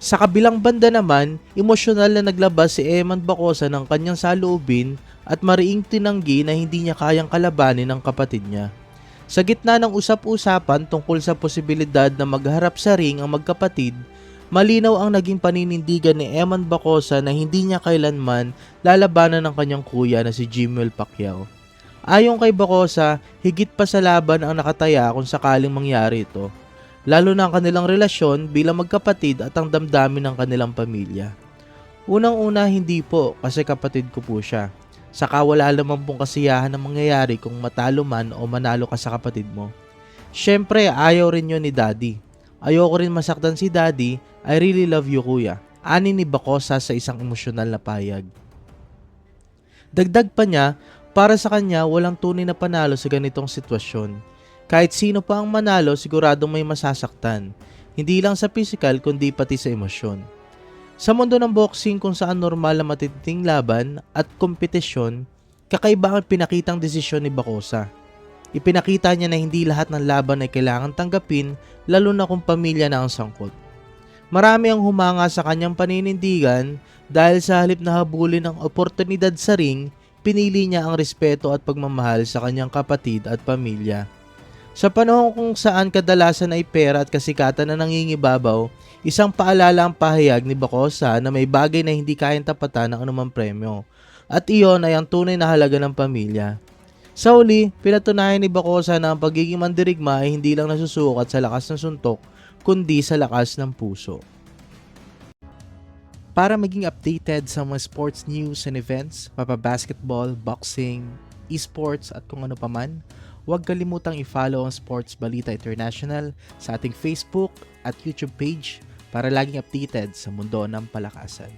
Sa kabilang banda naman, emosyonal na naglabas si Eman Bacosa ng kanyang saloobin at mariing tinanggi na hindi niya kayang kalabanin ang kapatid niya. Sa gitna ng usap-usapan tungkol sa posibilidad na magharap sa ring ang magkapatid, malinaw ang naging paninindigan ni Eman Bacosa na hindi niya kailanman lalabanan ng kanyang kuya na si Jimwell Pacquiao. Ayon kay Bacosa, higit pa sa laban ang nakataya kung sakaling mangyari ito, lalo na ang kanilang relasyon bilang magkapatid at ang damdamin ng kanilang pamilya. Unang-una hindi po kasi kapatid ko po siya. Saka wala naman pong kasiyahan na mangyayari kung matalo man o manalo ka sa kapatid mo. Syempre ayaw rin yun ni Daddy. Ayoko rin masaktan si Daddy, I really love you kuya. Ani ni Bacosa sa isang emosyonal na payag. Dagdag pa niya, para sa kanya walang tunay na panalo sa ganitong sitwasyon. Kahit sino pa ang manalo siguradong may masasaktan. Hindi lang sa physical kundi pati sa emosyon. Sa mundo ng boxing kung saan normal na matitinding laban at kompetisyon, kakaiba ang pinakitang desisyon ni Bacosa. Ipinakita niya na hindi lahat ng laban ay kailangan tanggapin lalo na kung pamilya na ang sangkot. Marami ang humanga sa kanyang paninindigan dahil sa halip na habulin ang oportunidad sa ring, pinili niya ang respeto at pagmamahal sa kanyang kapatid at pamilya. Sa panahon kung saan kadalasan ay pera at kasikatan na nangingibabaw, isang paalala ang pahayag ni Bacosa na may bagay na hindi kayang tapatan ng anumang premyo. At iyon ay ang tunay na halaga ng pamilya. Sa uli, pinatunayan ni Bacosa na ang pagiging mandirigma ay hindi lang nasusukat sa lakas ng suntok, kundi sa lakas ng puso. Para maging updated sa mga sports news and events, basketball, boxing, esports at kung ano paman, huwag kalimutang i-follow ang Sports Balita International sa ating Facebook at YouTube page para laging updated sa mundo ng palakasan.